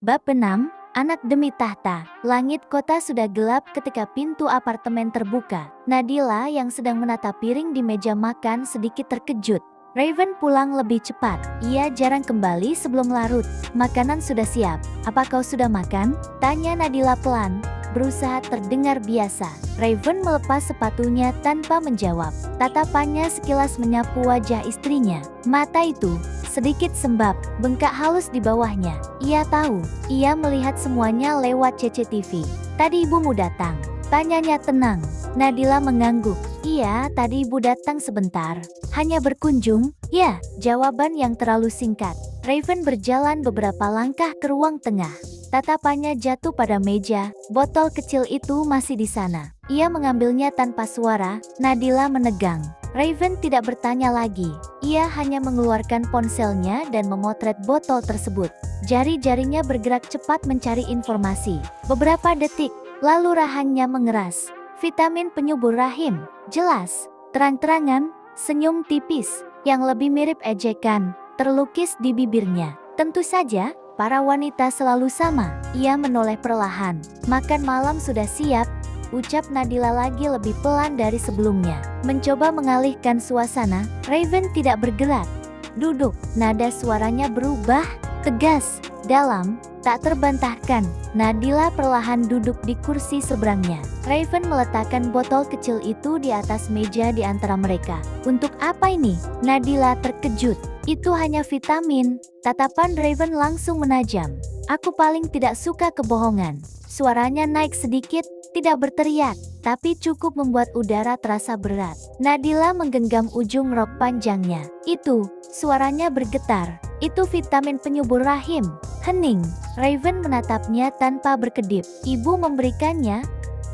Bab 6, Anak Demi Tahta. Langit kota sudah gelap ketika pintu apartemen terbuka. Nadila yang sedang menata piring di meja makan sedikit terkejut. Raven pulang lebih cepat. Ia jarang kembali sebelum larut. Makanan sudah siap. Apa kau sudah makan? Tanya Nadila pelan, berusaha terdengar biasa. Raven melepas sepatunya tanpa menjawab. Tatapannya sekilas menyapu wajah istrinya. Mata itu sedikit sembab, bengkak halus di bawahnya. Ia tahu, ia melihat semuanya lewat CCTV. Tadi ibumu datang. Tanyanya tenang. Nadila mengangguk. Iya, tadi ibu datang sebentar. Hanya berkunjung? Ya, jawaban yang terlalu singkat. Raven berjalan beberapa langkah ke ruang tengah. Tatapannya jatuh pada meja, botol kecil itu masih di sana. Ia mengambilnya tanpa suara. Nadila menegang. Raven tidak bertanya lagi. Ia hanya mengeluarkan ponselnya dan memotret botol tersebut. Jari-jarinya bergerak cepat mencari informasi. Beberapa detik, lalu rahangnya mengeras. Vitamin penyubur rahim. Jelas, terang-terangan, senyum tipis, yang lebih mirip ejekan, terlukis di bibirnya. Tentu saja, para wanita selalu sama. Ia menoleh perlahan. Makan malam sudah siap, ucap Nadila lagi lebih pelan dari sebelumnya. Mencoba mengalihkan suasana, Raven tidak bergerak. Duduk, nada suaranya berubah, tegas, dalam, tak terbantahkan. Nadila perlahan duduk di kursi seberangnya. Raven meletakkan botol kecil itu di atas meja di antara mereka. Untuk apa ini? Nadila terkejut. Itu hanya vitamin. Tatapan Raven langsung menajam. Aku paling tidak suka kebohongan. Suaranya naik sedikit, tidak berteriak, tapi cukup membuat udara terasa berat. Nadila menggenggam ujung rok panjangnya. Itu, suaranya bergetar. Itu vitamin penyubur rahim. Hening. Raven menatapnya tanpa berkedip. Ibu memberikannya,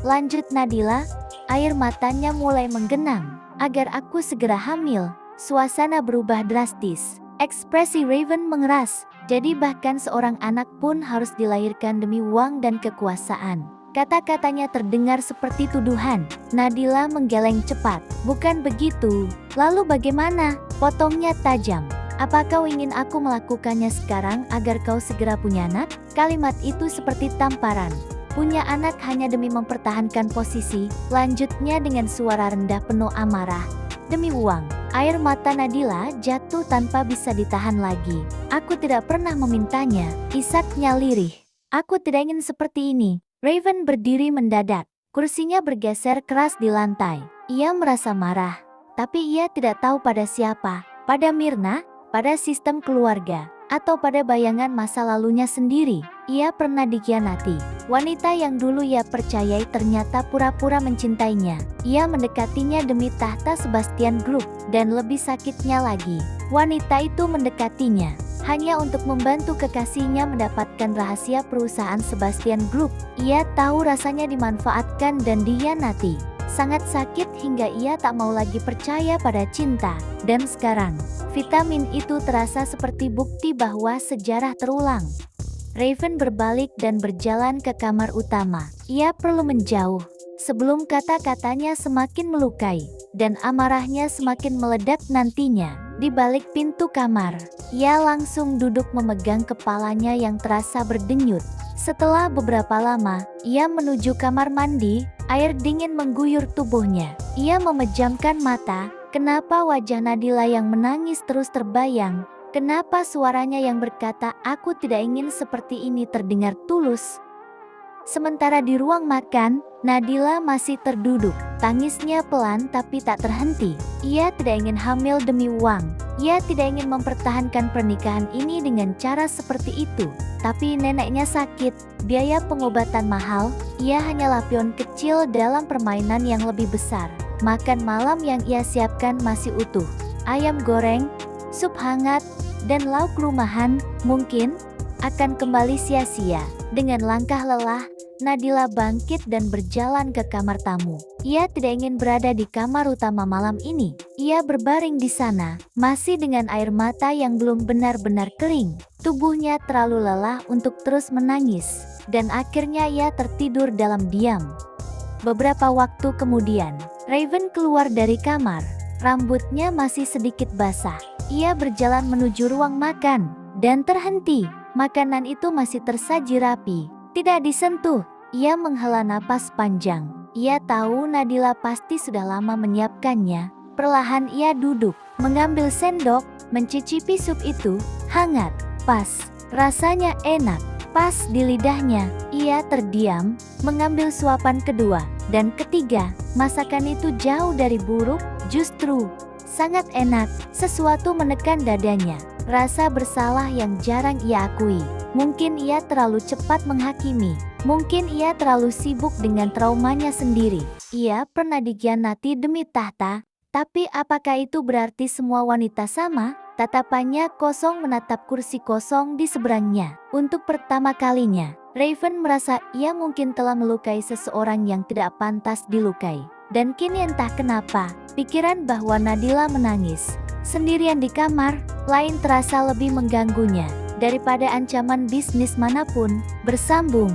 lanjut Nadila. Air matanya mulai menggenang. Agar aku segera hamil. Suasana berubah drastis. Ekspresi Raven mengeras. Jadi bahkan seorang anak pun harus dilahirkan demi uang dan kekuasaan. Kata-katanya terdengar seperti tuduhan. Nadila menggeleng cepat. Bukan begitu. Lalu bagaimana? Potongnya tajam. Apa kau ingin aku melakukannya sekarang agar kau segera punya anak? Kalimat itu seperti tamparan. Punya anak hanya demi mempertahankan posisi, lanjutnya dengan suara rendah penuh amarah. Demi uang. Air mata Nadila jatuh tanpa bisa ditahan lagi. Aku tidak pernah memintanya, isaknya lirih. Aku tidak ingin seperti ini. Raven berdiri mendadak. Kursinya bergeser keras di lantai. Ia merasa marah. Tapi ia tidak tahu pada siapa. Pada Myrna? Pada sistem keluarga, atau pada bayangan masa lalunya sendiri. Ia pernah dikhianati. Wanita yang dulu ia percayai ternyata pura-pura mencintainya. Ia mendekatinya demi tahta Sebastian Group, dan lebih sakitnya lagi, wanita itu mendekatinya hanya untuk membantu kekasihnya mendapatkan rahasia perusahaan Sebastian Group. Ia tahu rasanya dimanfaatkan dan dikhianati. Sangat sakit hingga ia tak mau lagi percaya pada cinta. Dan sekarang, vitamin itu terasa seperti bukti bahwa sejarah terulang. Raven berbalik dan berjalan ke kamar utama. Ia perlu menjauh, sebelum kata-katanya semakin melukai, dan amarahnya semakin meledak nantinya. Di balik pintu kamar, ia langsung duduk memegang kepalanya yang terasa berdenyut. Setelah beberapa lama, ia menuju kamar mandi. Air dingin mengguyur tubuhnya. Ia memejamkan mata. Kenapa wajah Nadila yang menangis terus terbayang? Kenapa suaranya yang berkata, "Aku tidak ingin seperti ini" terdengar tulus? Sementara di ruang makan, Nadila masih terduduk. Tangisnya pelan tapi tak terhenti. Ia tidak ingin hamil demi uang. Ia tidak ingin mempertahankan pernikahan ini dengan cara seperti itu. Tapi neneknya sakit, biaya pengobatan mahal. Ia hanyalah pion kecil dalam permainan yang lebih besar. Makan malam yang ia siapkan masih utuh. Ayam goreng, sup hangat, dan lauk rumahan mungkin akan kembali sia-sia. Dengan langkah lelah, Nadila bangkit dan berjalan ke kamar tamu. Ia tidak ingin berada di kamar utama malam ini. Ia berbaring di sana, masih dengan air mata yang belum benar-benar kering. Tubuhnya terlalu lelah untuk terus menangis, dan akhirnya ia tertidur dalam diam. Beberapa waktu kemudian, Raven keluar dari kamar. Rambutnya masih sedikit basah. Ia berjalan menuju ruang makan, dan terhenti. Makanan itu masih tersaji rapi, tidak disentuh. Ia menghela napas panjang. Ia tahu Nadila pasti sudah lama menyiapkannya. Perlahan ia duduk, mengambil sendok, mencicipi sup itu. Hangat, pas, rasanya enak, pas di lidahnya. Ia terdiam, mengambil suapan kedua dan ketiga. Masakan itu jauh dari buruk, justru sangat enak. Sesuatu menekan dadanya, rasa bersalah yang jarang ia akui. Mungkin ia terlalu cepat menghakimi. Mungkin ia terlalu sibuk dengan traumanya sendiri. Ia pernah dikhianati demi tahta, tapi apakah itu berarti semua wanita sama? Tatapannya kosong menatap kursi kosong di seberangnya. Untuk pertama kalinya, Raven merasa ia mungkin telah melukai seseorang yang tidak pantas dilukai. Dan kini entah kenapa, pikiran bahwa Nadila menangis sendirian di kamar lain terasa lebih mengganggunya daripada ancaman bisnis manapun. Bersambung.